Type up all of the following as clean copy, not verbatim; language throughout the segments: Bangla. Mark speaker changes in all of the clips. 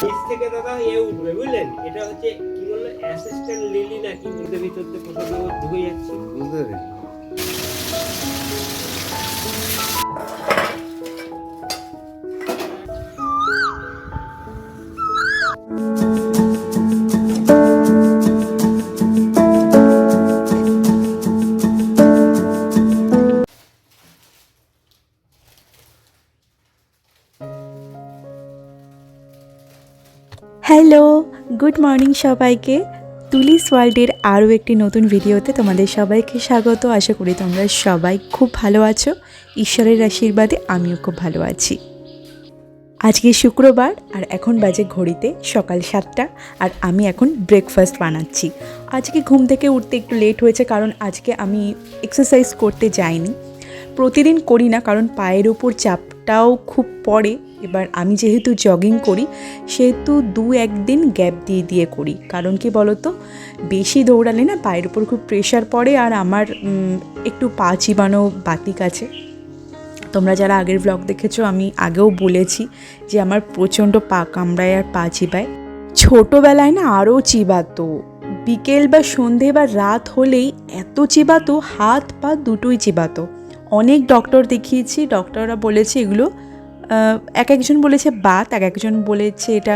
Speaker 1: নিচ থেকে দাদা উঠবে, বুঝলেন? এটা হচ্ছে কি বললো, অ্যাসিস্ট্যান্ট লিলি নাকি, ভিতর থেকে ঢুকে যাচ্ছে, বুঝতে পেরেছি।
Speaker 2: হ্যালো, গুড মর্নিং সবাইকে। তুলিস ওয়ার্ল্ডের আরও একটি নতুন ভিডিওতে তোমাদের সবাইকে স্বাগত। আশা করি তোমরা সবাই খুব ভালো আছো। ঈশ্বরের আশীর্বাদে আমিও খুব ভালো আছি। আজকে শুক্রবার আর এখন বাজে ঘড়িতে সকাল 7টা, আর আমি এখন ব্রেকফাস্ট বানাচ্ছি। আজকে ঘুম থেকে উঠতে একটু লেট হয়েছে, কারণ আজকে আমি এক্সারসাইজ করতে যাইনি। প্রতিদিন করি না, কারণ পায়ের ওপর চাপটাও খুব পড়ে। এবার আমি যেহেতু জগিং করি, সেহেতু 2-1 দিন গ্যাপ দিয়ে করি। কারণ কি বলতো, বেশি দৌড়ালে না পায়ের ওপর খুব প্রেশার পড়ে, আর আমার একটু পা চিবানো বাতিক আছে। তোমরা যারা আগের ব্লগ দেখেছো, আমি আগেও বলেছি যে আমার প্রচণ্ড পা কামড়ায় আর পা চিবায়। ছোটোবেলায় না আরও চিবাতো, বিকেল বা সন্ধে বা রাত হলেই এত চিবাতো, হাত পা দুটোই চিবাতো। অনেক ডক্টর দেখিয়েছি, ডক্টররা বলেছে এগুলো এক একজন বলেছে বাত, এক একজন বলেছে এটা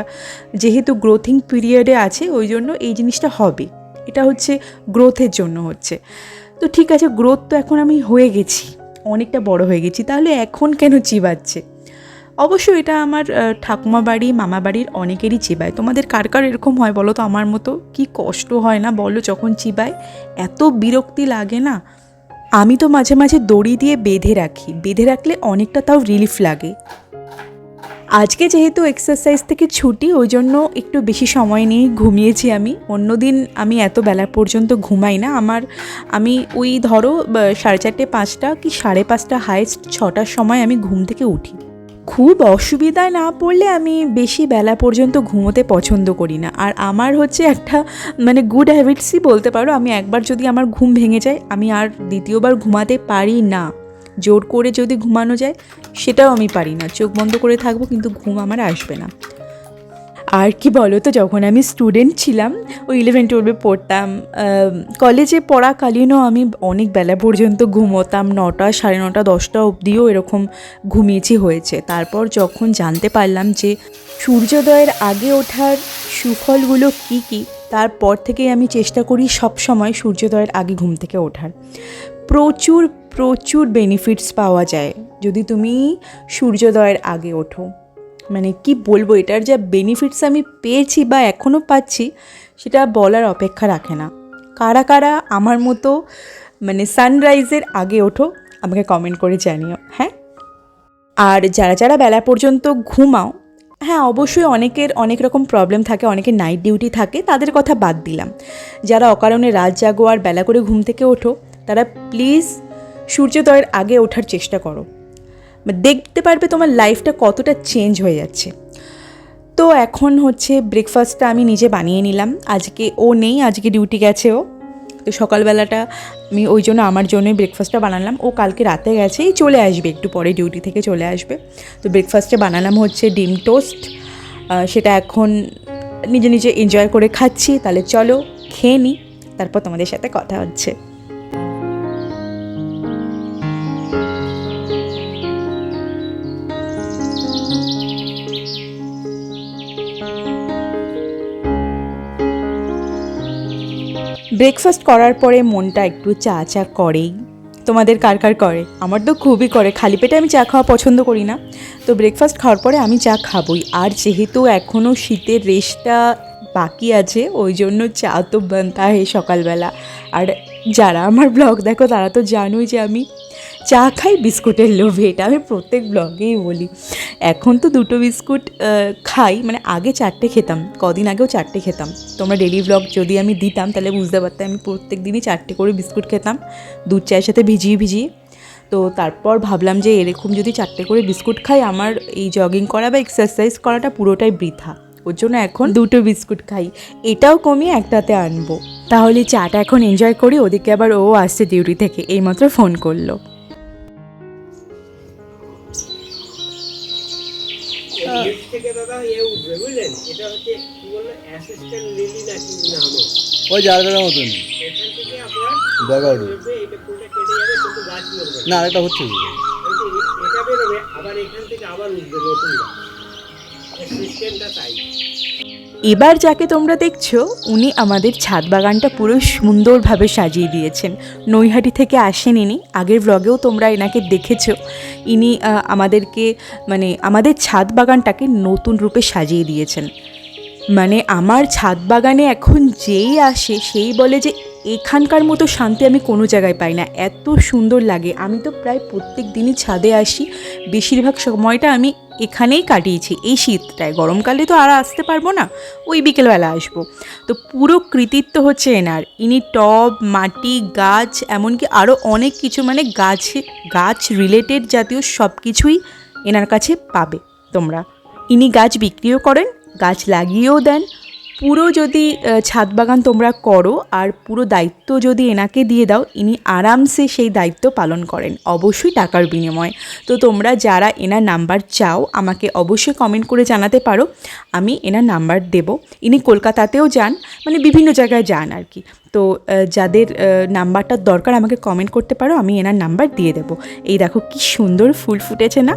Speaker 2: যেহেতু গ্রোথিং পিরিয়ডে আছে ওই জন্য এই জিনিসটা হবে, এটা হচ্ছে গ্রোথের জন্য হচ্ছে। তো ঠিক আছে, গ্রোথ তো এখন আমি হয়ে গেছি, অনেকটা বড় হয়ে গেছি, তাহলে এখন কেন চিবাচ্ছে? অবশ্য এটা আমার ঠাকুমা বাড়ি, মামা বাড়ির অনেকেরই চিবায়। তোমাদের কার কার এরকম হয় বলো তো? আমার মতো কি কষ্ট হয় না বলো যখন চিবায়? এত বিরক্তি লাগে না। আমি তো মাঝে মাঝে দড়ি দিয়ে বেঁধে রাখলে অনেকটা তাও রিলিফ লাগে। আজকে যেহেতু এক্সারসাইজ থেকে ছুটি, ওই জন্য একটু বেশি সময় নিয়ে ঘুমিয়েছি আমি। অন্যদিন আমি এত বেলা পর্যন্ত ঘুমাই না। আমি ওই ধরো 4:30 5টা কি 5:30 হাইস্ট 6টার সময় আমি ঘুম থেকে উঠি। খুব অসুবিধায় না পড়লে আমি বেশি বেলা পর্যন্ত ঘুমোতে পছন্দ করি না। আর আমার হচ্ছে একটা গুড হ্যাবিটসই বলতে পারো, আমি একবার যদি আমার ঘুম ভেঙে যায়, আমি আর দ্বিতীয়বার ঘুমাতে পারি না। জোর করে যদি ঘুমানো যায় সেটাও আমি পারি না, চোখ বন্ধ করে থাকবো কিন্তু ঘুম আমার আসবে না। আর কি বলো তো, যখন আমি স্টুডেন্ট ছিলাম, ওই 11-12 পড়তাম, কলেজে পড়াকালীনও আমি অনেক বেলা পর্যন্ত ঘুমোতাম, 9টা 9:30 10টা অবধিও এরকম ঘুমিয়েছি হয়েছে। তারপর যখন জানতে পারলাম যে সূর্যোদয়ের আগে ওঠার সুফলগুলো কী কী, তারপর থেকেই আমি চেষ্টা করি সব সময় সূর্যোদয়ের আগে ঘুম থেকে ওঠার। প্রচুর প্রচুর বেনিফিটস পাওয়া যায় যদি তুমি সূর্যোদয়ের আগে ওঠো। কি বলবো, এটার যা বেনিফিটস আমি পেয়েছি বা এখনও পাচ্ছি, সেটা বলার অপেক্ষা রাখে না। কারা কারা আমার মতো সানরাইজের আগে ওঠো আমাকে কমেন্ট করে জানিও। হ্যাঁ, আর যারা যারা বেলা পর্যন্ত ঘুমাও, হ্যাঁ অবশ্যই অনেকের অনেক রকম প্রবলেম থাকে, অনেকের নাইট ডিউটি থাকে, তাদের কথা বাদ দিলাম। যারা অকারণে রাত জাগো আর বেলা করে ঘুম থেকে ওঠো, তারা প্লিজ সূর্যোদয়ের আগে ওঠার চেষ্টা করো। দেখতে পারবে তোমার লাইফটা কতটা চেঞ্জ হয়ে যাচ্ছে। তো এখন হচ্ছে ব্রেকফাস্টটা আমি নিজে বানিয়ে নিলাম। আজকে ও নেই, আজকে ডিউটি গেছে ও। তো সকালবেলাটা আমি ওই জন্য আমার জন্যই ব্রেকফাস্টটা বানালাম। ও কালকে রাতে গেছেই, চলে আসবে একটু পরে, ডিউটি থেকে চলে আসবে। তো ব্রেকফাস্টে বানালাম হচ্ছে ডিম টোস্ট, সেটা এখন নিজে নিজে এনজয় করে খাচ্ছি। তাহলে চলো খেয়ে নিই, তারপর তোমাদের সাথে কথা হচ্ছে। ব্রেকফাস্ট করার পরে মনটা একটু চা চা করেই। তোমাদের কার কার করে? আমার তো খুবই করে। খালি পেটে আমি চা খাওয়া পছন্দ করি না, তো ব্রেকফাস্ট খাওয়ার পরে আমি চা খাবই। আর যেহেতু এখনও শীতের রেশটা বাকি আছে, ওই জন্য চা তো বানতা হয় সকালবেলা। আর যারা আমার ব্লগ দেখো তারা তো জানোই যে আমি চা খাই বিস্কুটের লোভে, এটা আমি প্রত্যেক ব্লগেই বলি। এখন তো 2টো বিস্কুট খাই, আগে 4টে খেতাম, কদিন আগেও 4টে খেতাম। তোমরা ডেলি ব্লগ যদি আমি দিতাম তাহলে বুঝতে পারতাম আমি প্রত্যেক দিনই 4টে করে বিস্কুট খেতাম, দুধ চায়ের সাথে ভিজিয়ে। তো তারপর ভাবলাম যে এরকম যদি 4টে করে বিস্কুট খাই, আমার এই জগিং করা বা এক্সারসাইজ করাটা পুরোটাই বৃথা। ওর জন্য এখন 2টো বিস্কুট খাই, এটাও কমিয়ে 1টাতে আনবো। তাহলে চাটা এখন এনজয় করি। ওদিকে আবার ও আসছে ডিউটি থেকে, এইমাত্র ফোন করলো।
Speaker 1: লিফট থেকে দাদা উঠবে বুঝলেন, এটা হচ্ছে কি বললো অ্যাসিস্ট্যান্ট লিলি না কি নাম,
Speaker 3: ওই জায়গাটার মতন
Speaker 1: এখান থেকে আপনার
Speaker 3: জায়গা উঠবে।
Speaker 1: উঠবে, এটা ফুলটা কেটে যাবে কিন্তু গাছ মরবে
Speaker 3: না আরেকটা হচ্ছে
Speaker 1: এটা বেরোবে আবার এখান থেকে আবার উঠবে নতুন গাছ, সিস্টেমটা তাই।
Speaker 2: এবার যাকে তোমরা দেখছো উনি আমাদের ছাদ বাগানটা পুরো সুন্দরভাবে সাজিয়ে দিয়েছেন। নৈহাটি থেকে আসেন ইনি, আগের ব্লগেও তোমরা এনাকে দেখেছো। ইনি আমাদেরকে মানে আমাদের ছাদ বাগানটাকে নতুন রূপে সাজিয়ে দিয়েছেন। মানে আমার ছাদ বাগানে এখন যেই আসে সেই বলে যে এখানকার মতো শান্তি আমি কোনো জায়গায় পাই না, এত সুন্দর লাগে। আমি তো প্রায় প্রত্যেক দিনই ছাদে আসি, বেশিরভাগ সময়টা আমি এখানেই কাটিয়েছি এই শীতটায়। গরমকালে তো আর আসতে পারবো না, ওই বিকেলবেলা আসবো। তো পুরো কৃতিত্ব হচ্ছে এনার। ইনি টব, মাটি, গাছ, এমনকি আরও অনেক কিছু মানে গাছ রিলেটেড জাতীয় সব কিছুই এনার কাছে পাবে তোমরা। ইনি গাছ বিক্রিও করেন, গাছ লাগিয়েও দেন। পুরো যদি ছাদ বাগান তোমরা করো আর পুরো দায়িত্ব যদি এনাকে দিয়ে দাও, ইনি আরামসে সেই দায়িত্ব পালন করেন, অবশ্যই টাকার বিনিময়ে। তো তোমরা যারা এনার নাম্বার চাও আমাকে অবশ্যই কমেন্ট করে জানাতে পারো, আমি এনার নাম্বার দেব। ইনি কলকাতাতেও যান, মানে বিভিন্ন জায়গায় যান আর কি। তো যাদের নাম্বারটার দরকার আমাকে কমেন্ট করতে পারো, আমি এনার নাম্বার দিয়ে দেবো। এই দেখো কি সুন্দর ফুল ফুটেছে না।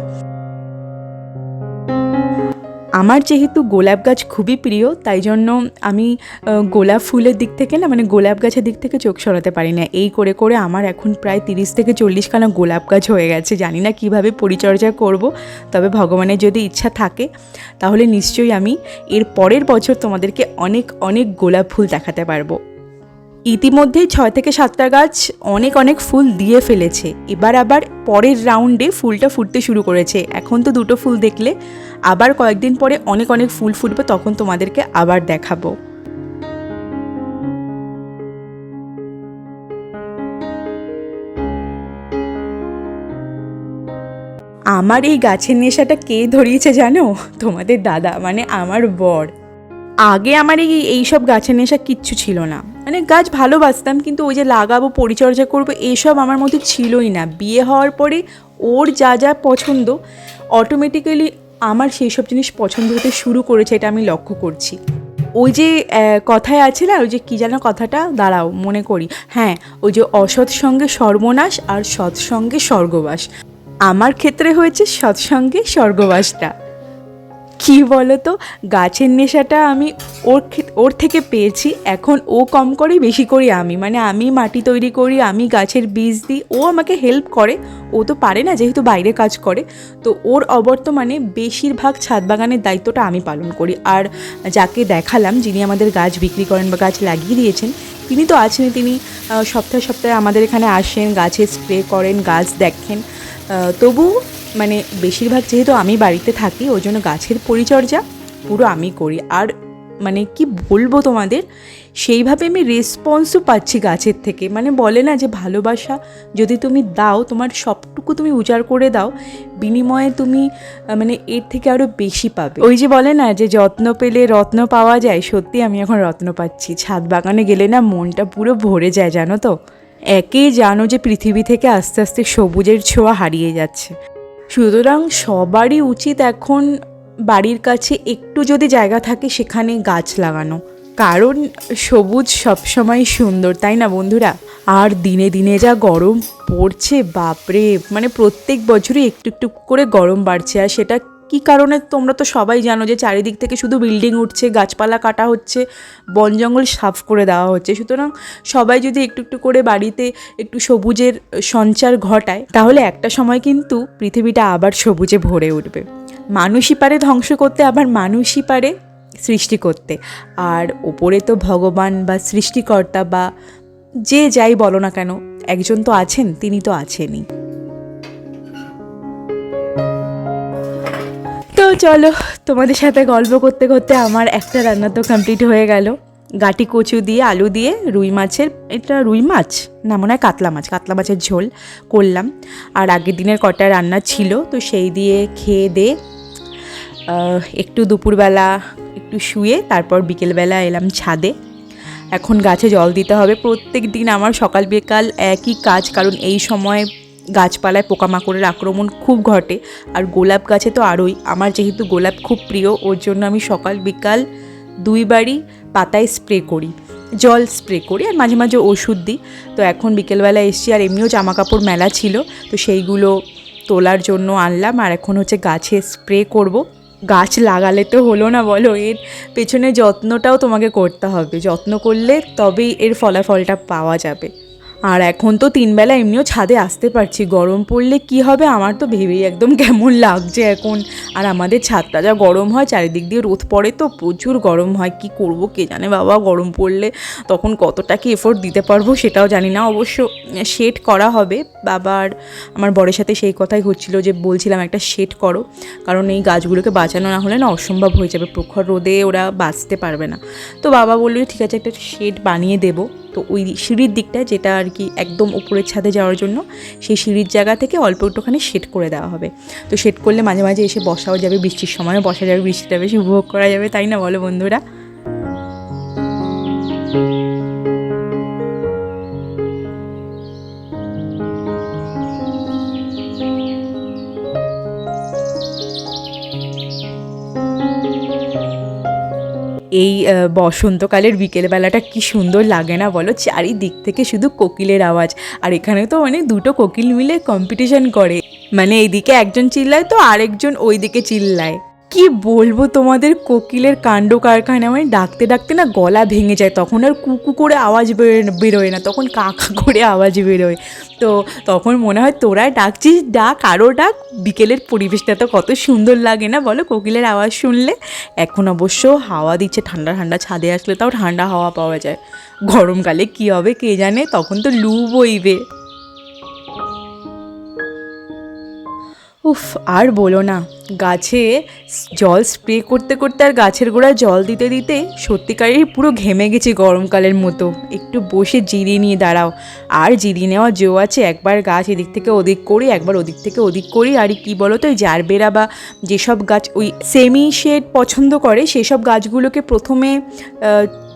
Speaker 2: আমার যেহেতু গোলাপ গাছ খুবই প্রিয়, তাই জন্য আমি গোলাপ ফুলের দিক থেকে না মানে গোলাপ গাছের দিক থেকে চোখ সরাতে পারি না। এই করে করে আমার এখন প্রায় 30 থেকে 40 খানা গোলাপ গাছ হয়ে গেছে। জানি না কিভাবে পরিচর্যা করব, তবে ভগবানের যদি ইচ্ছা থাকে তাহলে নিশ্চয়ই আমি এর পরের বছর তোমাদেরকে অনেক অনেক গোলাপ ফুল দেখাতে পারবো। ইতিমধ্যেই 6 থেকে 7টা গাছ অনেক ফুল দিয়ে ফেলেছে। এবার আবার পরের রাউন্ডে ফুলটা ফুটতে শুরু করেছে। এখন তো 2টো ফুল দেখলে, আবার কয়েকদিন পরে অনেক ফুল ফুটবে, তখন তোমাদেরকে আবার দেখাবো। আমার এই গাছের নেশাটা কে ধরিয়েছে জানো? তোমাদের দাদা, মানে আমার বর। আগে আমার এইসব গাছের নেশা কিচ্ছু ছিল না, মানে গাছ ভালোবাসতাম কিন্তু ওই যে লাগাবো, পরিচর্যা করবো, এইসব আমার মধ্যে ছিলই না। বিয়ে হওয়ার পরে ওর যা যা পছন্দ অটোমেটিক্যালি আমার সেই সব জিনিস পছন্দ হতে শুরু করেছে, এটা আমি লক্ষ্য করছি। ওই যে কথায় আছে না, ওই যে কী যেন কথাটা, দাঁড়াও মনে করি, হ্যাঁ, ওই যে অসৎসঙ্গে সর্বনাশ আর সৎসঙ্গে স্বর্গবাস। আমার ক্ষেত্রে হয়েছে সৎসঙ্গে স্বর্গবাসটা। কী বলো তো, গাছের নেশাটা আমি ওর থেকে পেয়েছি। এখন ও কম করে বেশি করি আমি, মানে আমি মাটি তৈরি করি, আমি গাছের বীজ দিই, ও আমাকে হেল্প করে। ও তো পারে না যেহেতু বাইরে কাজ করে, তো ওর অবর্তমানে বেশিরভাগ ছাদ বাগানের দায়িত্বটা আমি পালন করি। আর যাকে দেখালাম, যিনি আমাদের গাছ বিক্রি করেন বা গাছ লাগিয়ে দিয়েছেন, তিনি তো আছেন, তিনি সপ্তাহে আমাদের এখানে আসেন, গাছে স্প্রে করেন, গাছ দেখেন। তবু মানে বেশিরভাগ যেহেতু আমি বাড়িতে থাকি, ওই জন্য গাছের পরিচর্যা পুরো আমি করি। আর মানে কি বলবো তোমাদের, সেইভাবে আমি রেসপন্সও পাচ্ছি গাছের থেকে। মানে বলে না যে ভালোবাসা যদি তুমি দাও, তোমার সবটুকু তুমি উজাড় করে দাও, বিনিময়ে তুমি মানে এর থেকে আরও বেশি পাবে। ওই যে বলে না যে যত্ন পেলে রত্ন পাওয়া যায়, সত্যি আমি এখন রত্ন পাচ্ছি। ছাদ বাগানে গেলে না মনটা পুরো ভরে যায়, জানো তো। একেই জানো যে পৃথিবী থেকে আস্তে আস্তে সবুজের ছোঁয়া হারিয়ে যাচ্ছে। সুতরাং সবারই উচিত এখন বাড়ির কাছে একটু যদি জায়গা থাকে সেখানে গাছ লাগানো, কারণ সবুজ সবসময় সুন্দর, তাই না বন্ধুরা? আর দিনে দিনে যা গরম পড়ছে, বাপরে, মানে প্রত্যেক বছরই একটু একটু করে গরম বাড়ছে। আর সেটা কী কারণে তোমরা তো সবাই জানো যে চারিদিক থেকে শুধু বিল্ডিং উঠছে, গাছপালা কাটা হচ্ছে, বন জঙ্গল সাফ করে দেওয়া হচ্ছে। সুতরাং সবাই যদি একটু একটু করে বাড়িতে একটু সবুজের সঞ্চার ঘটায়, তাহলে একটা সময় কিন্তু পৃথিবীটা আবার সবুজে ভরে উঠবে। মানুষই পারে ধ্বংস করতে, আবার মানুষই পারে সৃষ্টি করতে। আর ওপরে তো ভগবান বা সৃষ্টিকর্তা বা যে যাই বলো না কেন, একজন তো আছেন, তিনি তো আছেনই। তো চলো, তোমাদের সাথে গল্প করতে করতে আমার একটা রান্না তো কমপ্লিট হয়ে গেল। গাটি কচু দিয়ে, আলু দিয়ে, রুই মাছের, এটা রুই মাছ না, মনে হয় কাতলা মাছের ঝোল করলাম। আর আগের দিনের কটা রান্না ছিল, তো সেই দিয়ে খেয়ে দিয়ে একটু দুপুরবেলা একটু শুয়ে তারপর বিকেলবেলা এলাম ছাদে। এখন গাছে জল দিতে হবে। প্রত্যেক দিন আমার সকাল বিকাল একই কাজ, কারণ এই সময় গাছপালায় পোকামাকড়ের আক্রমণ খুব ঘটে, আর গোলাপ গাছে তো আরোই। আমার যেহেতু গোলাপ খুব প্রিয়, ওর জন্য আমি সকাল বিকাল 2 বারই পাতায় স্প্রে করি, জল স্প্রে করি, আর মাঝে মাঝে ওষুধ দিই। তো এখন বিকেলবেলা এসছি, আর এমনিও জামা কাপড় মেলা ছিল, তো সেইগুলো তোলার জন্য আনলাম, আর এখন হচ্ছে গাছে স্প্রে করব। গাছ লাগালে তো হলো না বলো, এর পেছনে যত্নটাও তোমাকে করতে হবে, যত্ন করলে তবেই এর ফলাফলটা পাওয়া যাবে। আর এখন তো 3 বেলা এমনিও ছাদে আসতে পারছি, গরম পড়লে কি হবে আমার তো ভেবেই একদম কেমন লাগছে এখন। আর আমাদের ছাদটা যা গরম হয়, চারিদিক দিয়ে রোদ পড়ে তো প্রচুর গরম হয়, কি করব কে জানে বাবা, গরম পড়লে তখন কতটা কি এফোর্ট দিতে পারবো সেটাও জানি না। অবশ্য শেড করা হবে, বাবার আমার বরের সাথে সেই কথাই হচ্ছিল যে বলছিলাম একটা শেড করো, কারণ এই গাছগুলোকে বাঁচানো না হলে না অসম্ভব হয়ে যাবে, প্রখর রোদে ওরা বাঁচতে পারবে না। তো বাবা বললো ঠিক আছে একটা শেড বানিয়ে দেবো। তো ওই সিঁড়ির দিকটা, যেটা আর কি একদম উপরের ছাদে যাওয়ার জন্য, সেই সিঁড়ির জায়গা থেকে অল্প একটুখানি শেড করে দেওয়া হবে। তো শেড করলে মাঝে মাঝে এসে বসাও যাবে, বৃষ্টির সময়ও বসা যাবে, বৃষ্টিটা বেশি উপভোগ করা যাবে, তাই না বলো বন্ধুরা? এই বসন্তকালের বিকেলবেলাটা কি সুন্দর লাগে না বলো, চারিদিক থেকে শুধু কোকিলের আওয়াজ। আর এখানে তো মানে 2টো কোকিল মিলে কম্পিটিশন করে, মানে এইদিকে একজন চিল্লায় তো আরেকজন ওইদিকে চিল্লায়। কি বলবো তোমাদের, কোকিলের কাণ্ড কারখানা, মানে ডাকতে ডাকতে না গলা ভেঙে যায়, তখন আর কুকু করে আওয়াজ বেরোয় না, তখন কাকা করে আওয়াজ বেরোয়। তো তখন মনে হয় তোরা ডাকছিস, ডাক আরও ডাক। বিকেলের পরিবেশটা তো কত সুন্দর লাগে না বলো কোকিলের আওয়াজ শুনলে। এখন অবশ্য হাওয়া দিচ্ছে, ঠান্ডা ঠান্ডা, ছাদে আসলে তাও ঠান্ডা হাওয়া পাওয়া যায়। গরমকালে কী হবে কে জানে, তখন তো লু বইবে। উফ, আর বলো না, গাছে জল স্প্রে করতে করতে আর গাছের গোড়ায় জল দিতে দিতে সত্যিকারেরই পুরো ঘেমে গেছি গরমকালের মতো। একটু বসে জিরিয়ে নিয়ে দাঁড়াও, আর জিরিয়ে নেওয়া জো আছে, একবার গাছ এদিক থেকে ওদিক করি, একবার ওদিক থেকে ওদিক করি। আর কি বলো তো, ওই জারবেরা বা যেসব গাছ ওই সেমি শেড পছন্দ করে, সেসব গাছগুলোকে প্রথমে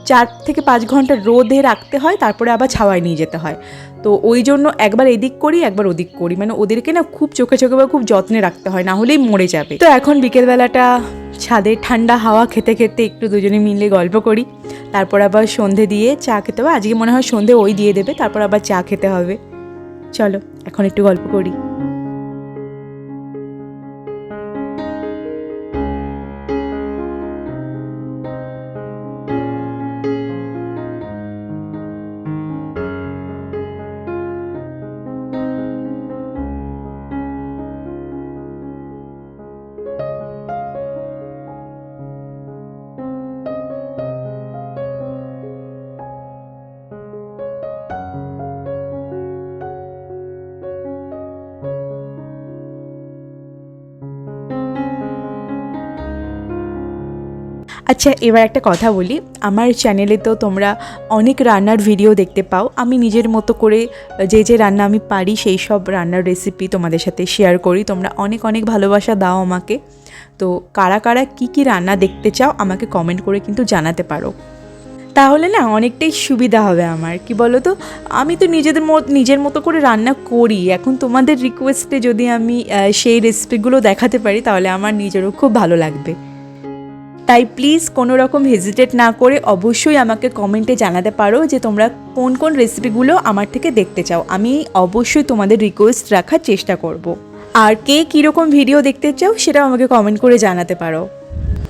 Speaker 2: 4 থেকে 5 ঘন্টা রোদে রাখতে হয়, তারপরে আবার ছাওয়ায় নিয়ে যেতে হয়। তো ওই জন্য একবার এদিক করি একবার ওদিক করি, মানে ওদেরকে না খুব চোখে চোখে বা খুব যত্নে রাখতে হয়, না হলেই মরে যাবে। তো এখন বিকেলবেলাটা ছাদে ঠান্ডা হাওয়া খেতে খেতে একটু দুজনে মিলে গল্প করি, তারপর আবার সন্ধে দিয়ে চা খেতে হবে। আজকে মনে হয় সন্ধে ওই দিয়ে দেবে, তারপর আবার চা খেতে হবে। চলো এখন একটু গল্প করি। আচ্ছা, এবার একটা কথা বলি, আমার চ্যানেলে তো তোমরা অনেক রান্নার ভিডিও দেখতে পাও। আমি নিজের মতো করে যে রান্না আমি পারি সেই সব রান্নার রেসিপি তোমাদের সাথে শেয়ার করি। তোমরা অনেক অনেক ভালোবাসা দাও আমাকে। তো কারা কারা কী রান্না দেখতে চাও আমাকে কমেন্ট করে কিন্তু জানাতে পারো, তাহলে না অনেকটাই সুবিধা হবে আমার। কি বলো তো, আমি তো নিজের মতো করে রান্না করি, এখন তোমাদের রিকোয়েস্টে যদি আমি সেই রেসিপিগুলো দেখাতে পারি তাহলে আমার নিজেরও খুব ভালো লাগবে। তাই প্লিজ কোনো রকম হেজিটেট না করে অবশ্যই আমাকে কমেন্টে জানাতে পারো যে তোমরা কোন কোন রেসিপিগুলো আমার থেকে দেখতে চাও। আমি অবশ্যই তোমাদের রিকোয়েস্ট রাখার চেষ্টা করব। আর কে কীরকম ভিডিও দেখতে চাও সেটাও আমাকে কমেন্ট করে জানাতে পারো,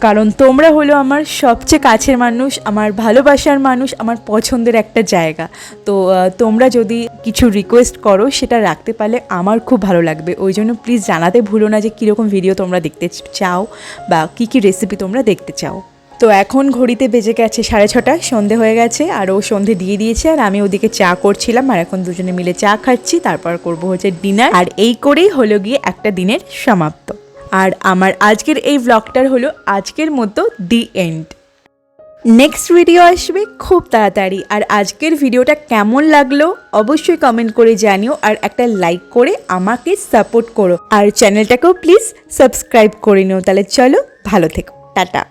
Speaker 2: কারণ তোমরা হলো আমার সবচেয়ে কাছের মানুষ, আমার ভালোবাসার মানুষ, আমার পছন্দের একটা জায়গা। তো তোমরা যদি কিছু রিকোয়েস্ট করো সেটা রাখতে পারলে আমার খুব ভালো লাগবে। ওই জন্য প্লিজ জানাতে ভুলো না যে কীরকম ভিডিও তোমরা দেখতে চাও বা কী রেসিপি তোমরা দেখতে চাও। তো এখন ঘড়িতে বেজে গেছে 6:30, সন্ধে হয়ে গেছে, আর ও সন্ধে দিয়ে দিয়েছে, আর আমি ওদিকে চা করছিলাম, আর এখন দুজনে মিলে চা খাচ্ছি, তারপর করবো হচ্ছে ডিনার। আর এই করেই হলো গিয়ে একটা দিনের সমাপ্ত। আর আমার আজকের এই ব্লগটার হলো আজকের মতো দি এন্ড। নেক্সট ভিডিও আসবে খুব তাড়াতাড়ি। আর আজকের ভিডিওটা কেমন লাগলো অবশ্যই কমেন্ট করে জানিও, আর একটা লাইক করে আমাকে সাপোর্ট করো, আর চ্যানেলটাকেও প্লিজ সাবস্ক্রাইব করে নিও। তাহলে চলো, ভালো থেকো, টাটা।